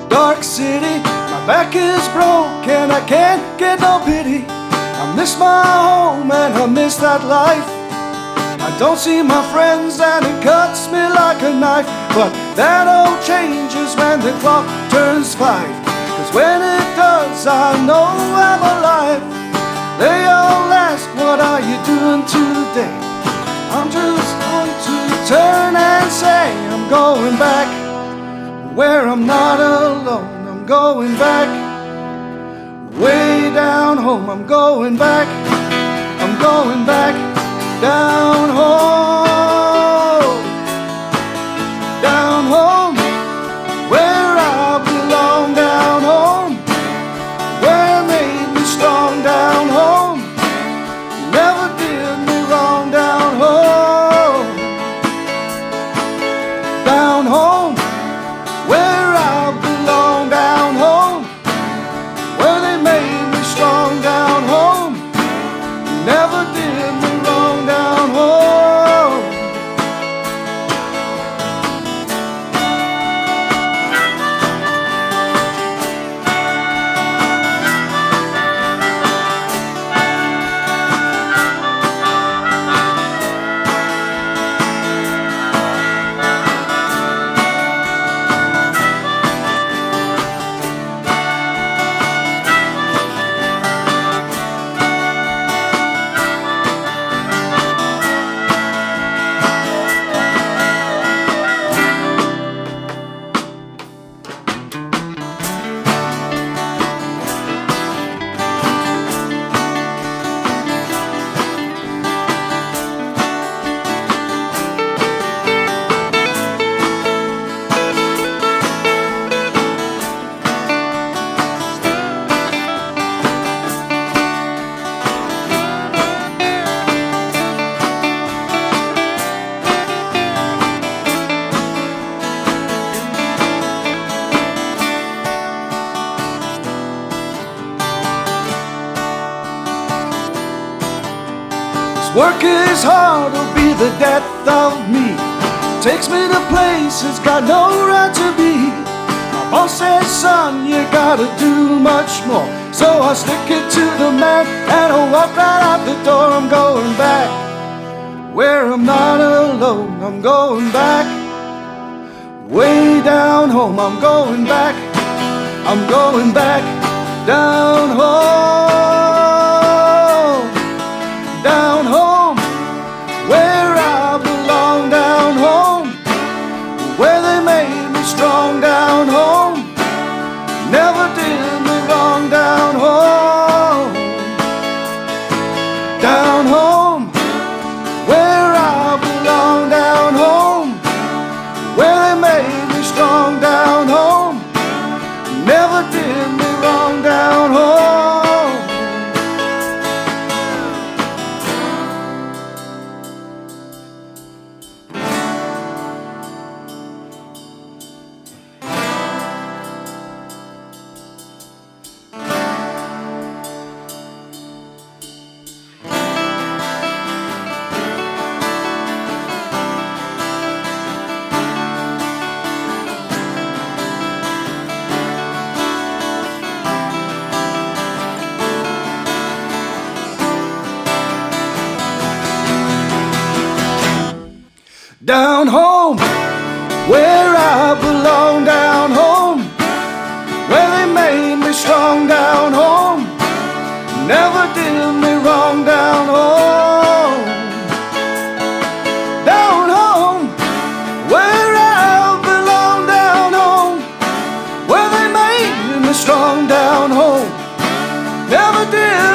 dark city. My back is broke and I can't get no pity. I miss my home and I miss that life. I don't see my friends and it cuts me like a knife. But that all changes when the clock turns 5. 'Cause when it does, I know I'm alive. They all ask, what are you doing today? I'm just going to turn and say I'm going back where I'm not alone. I'm going back way down home. I'm going back, I'm going back down home. Down home, where I belong. Down home, where made me strong. Down home, never did me wrong. Down home, down home, where I belong. Down home, where they made me strong. Down home, never did me wrong. Down home. Work is hard, will be the death of me. Takes me to places got no right to be. My boss says, son, you gotta do much more. So I stick it to the man and I walk right out the door. I'm going back where I'm not alone. I'm going back way down home. I'm going back, I'm going back down home. Down home, where I belong. Down home, where they made me strong. Down home, never did me wrong. Down home, down home, where I belong. Down home, where they made me strong. Down home, never did me wrong. Down home. Down home, where I belong. Down home, where they made me strong. Down home, never did me wrong. Down home, down home, where I belong. Down home, where they made me strong. Down home, never did